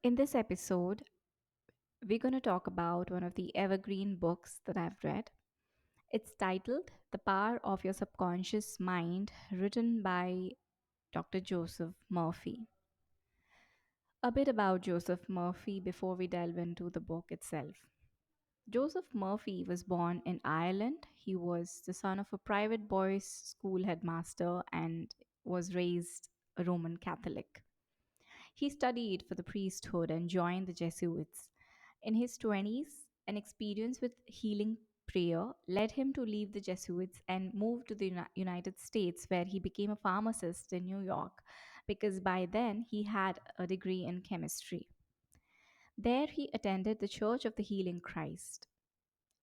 In this episode, we're going to talk about one of the evergreen books that I've read. It's titled The Power of Your Subconscious Mind, written by Dr. Joseph Murphy. A bit about Joseph Murphy before we delve into the book itself. Joseph Murphy was born in Ireland. He was the son of a private boys' school headmaster and was raised a Roman Catholic. He studied for the priesthood and joined the Jesuits. In his 20s, an experience with healing prayer led him to leave the Jesuits and move to the United States, where he became a pharmacist in New York because by then he had a degree in chemistry. There, he attended the Church of the Healing Christ.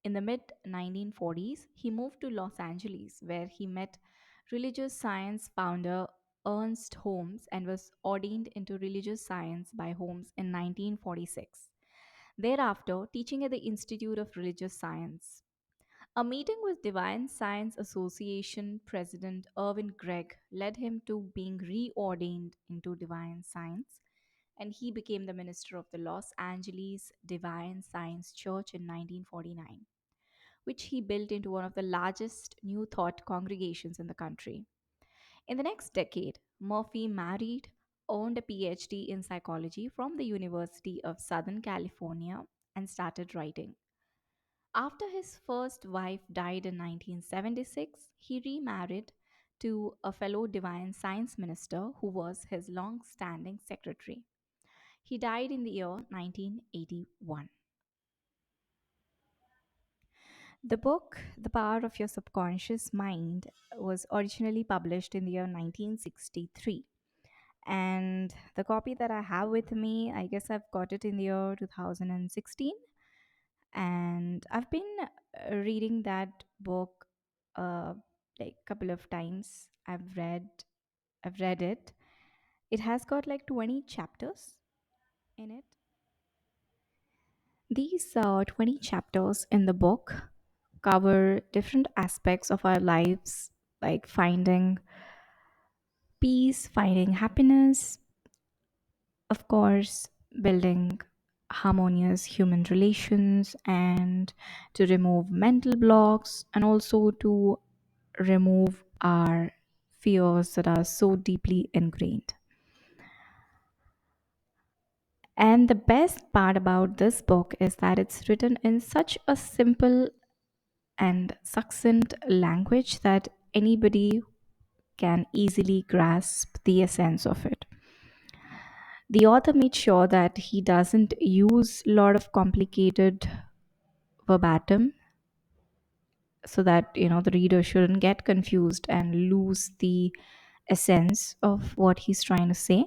In the mid 1940s, he moved to Los Angeles, where he met religious science founder Ernst Holmes and was ordained into religious science by Holmes in 1946. Thereafter, teaching at the Institute of Religious Science. A meeting with Divine Science Association President Irvin Gregg led him to being reordained into Divine Science, and he became the minister of the Los Angeles Divine Science Church in 1949, which he built into one of the largest New Thought congregations in the country. In the next decade, Murphy married, earned a PhD in psychology from the University of Southern California, and started writing. After his first wife died in 1976, he remarried to a fellow divine science minister who was his long standing secretary. He died in the year 1981. The book, The Power of Your Subconscious Mind, was originally published in the year 1963. And the copy that I have with me, I guess I've got it in the year 2016. And I've been reading that book like a couple of times. I've read it. It has got like 20 chapters in it. These 20 chapters in the book cover different aspects of our lives, like finding peace, finding happiness, of course, building harmonious human relations, and to remove mental blocks, and also to remove our fears that are so deeply ingrained. And the best part about this book is that it's written in such a simple and succinct language that anybody can easily grasp the essence of it. The author made sure that he doesn't use a lot of complicated verbatim so that the reader shouldn't get confused and lose the essence of what he's trying to say.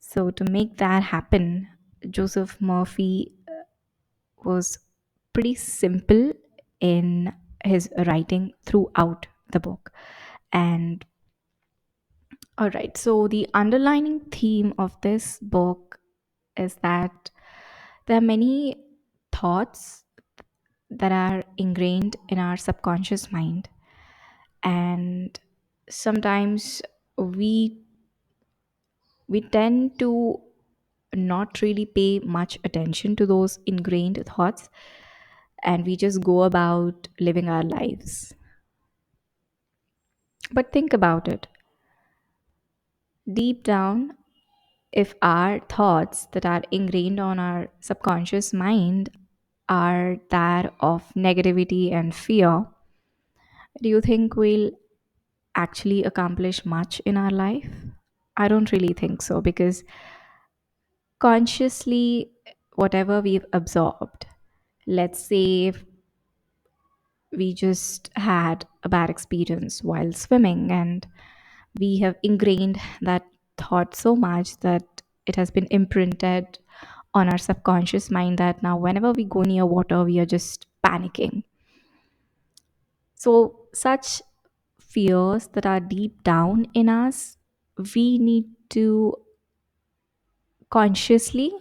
So to make that happen, Joseph Murphy was pretty simple in his writing throughout the book. And all right, so the underlining theme of this book is that there are many thoughts that are ingrained in our subconscious mind, and sometimes we we tend to not really pay much attention to those ingrained thoughts, and we just go about living our lives. But think about it. Deep down, if our thoughts that are ingrained on our subconscious mind are that of negativity and fear, do you think we'll actually accomplish much in our life? I don't really think so, because consciously, whatever we've absorbed, let's say if we just had a bad experience while swimming and we have ingrained that thought so much that it has been imprinted on our subconscious mind that now whenever we go near water we are just panicking. So such fears that are deep down in us, we need to consciously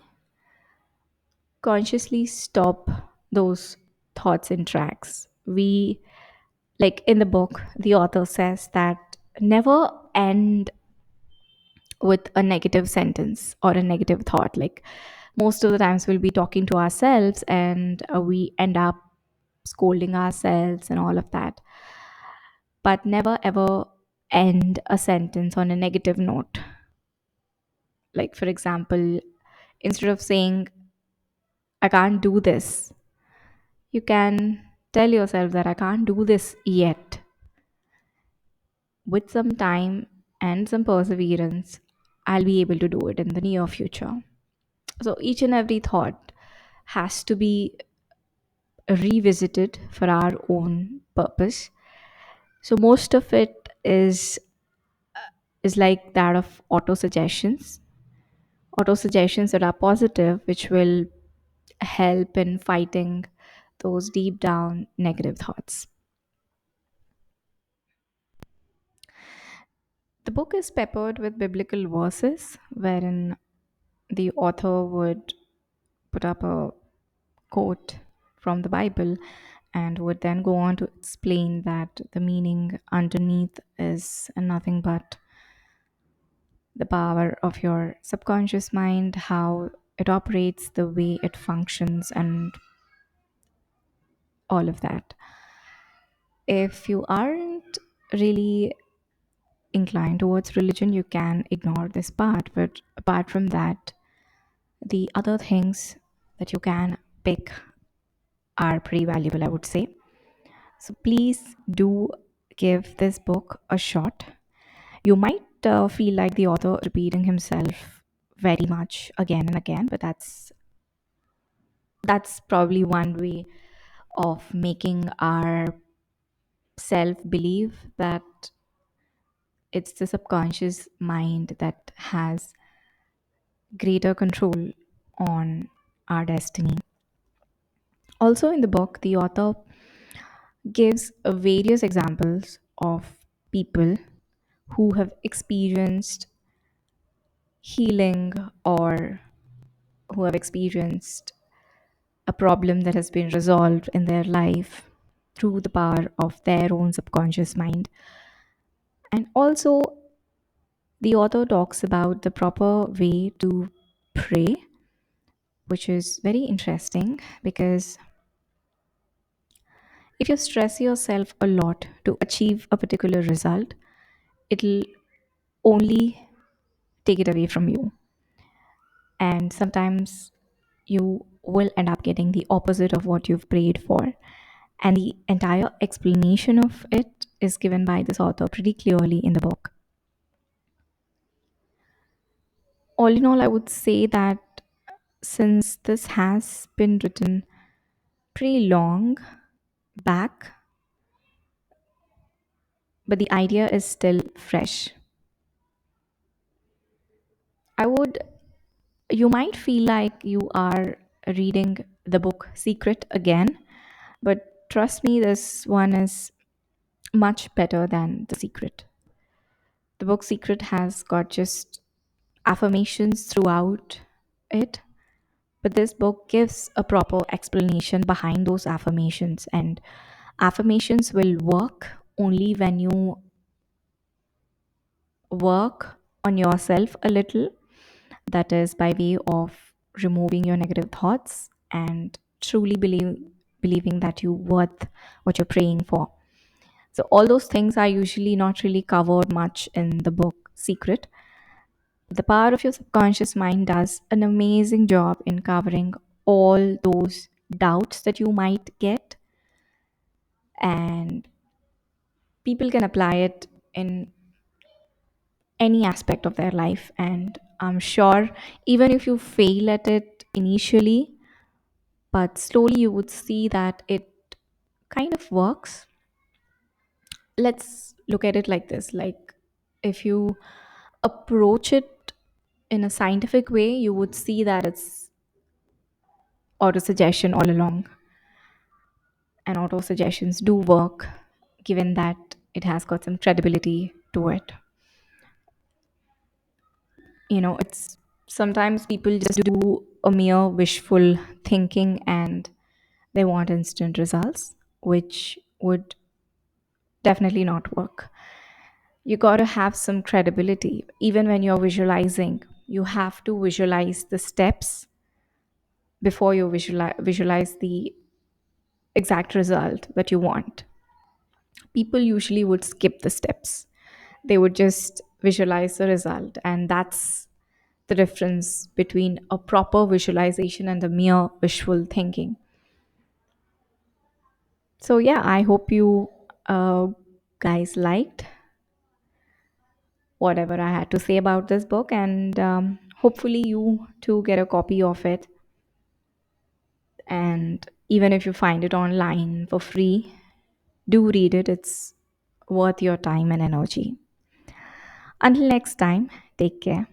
consciously stop those thoughts in tracks. We, like in the book, the author says that never end with a negative sentence or a negative thought. Like most of the times, we'll be talking to ourselves and we end up scolding ourselves and all of that, but never ever end a sentence on a negative note. Like, for example, instead of saying, I can't do this, you can tell yourself that I can't do this yet. With some time and some perseverance, I'll be able to do it in the near future. So each and every thought has to be revisited for our own purpose. So most of it is like that of auto suggestions that are positive, which will help in fighting those deep down negative thoughts. The book is peppered with biblical verses wherein the author would put up a quote from the Bible and would then go on to explain that the meaning underneath is nothing but the power of your subconscious mind, how it operates, the way it functions, and all of that. If you aren't really inclined towards religion, you can ignore this part. But apart from that, the other things that you can pick are pretty valuable, I would say. So please do give this book a shot. You might feel like the author repeating himself very much again and again, but that's probably one way of making our self believe that it's the subconscious mind that has greater control on our destiny. Also, in the book, the author gives various examples of people who have experienced healing or who have experienced a problem that has been resolved in their life through the power of their own subconscious mind. And also, the author talks about the proper way to pray, which is very interesting because if you stress yourself a lot to achieve a particular result, it'll only take it away from you. And sometimes you will end up getting the opposite of what you've prayed for. And the entire explanation of it is given by this author pretty clearly in the book. All in all, I would say that since this has been written pretty long back, but the idea is still fresh, I would, you might feel like you are reading the book Secret again, but trust me, this one is much better than The Secret. The book Secret has got just affirmations throughout it, but this book gives a proper explanation behind those affirmations, and affirmations will work only when you work on yourself a little. That is by way of removing your negative thoughts and truly believing that you worth what you're praying for. So all those things are usually not really covered much in the book Secret. The power of your subconscious mind does an amazing job in covering all those doubts that you might get, and people can apply it in any aspect of their life. And I'm sure even if you fail at it initially, but slowly you would see that it kind of works. Let's look at it like this, like if you approach it in a scientific way, you would see that it's auto suggestion all along, and auto suggestions do work given that it has got some credibility to it. It's sometimes people just do a mere wishful thinking and they want instant results, which would definitely not work. You got to have some credibility. Even when you're visualizing, you have to visualize the steps before you visualize the exact result that you want. People usually would skip the steps, they would just visualize the result. And that's the difference between a proper visualization and the mere visual thinking. So, yeah, I hope you guys liked whatever I had to say about this book, and hopefully, you too get a copy of it. And even if you find it online for free, do read it. It's worth your time and energy. Until next time, take care.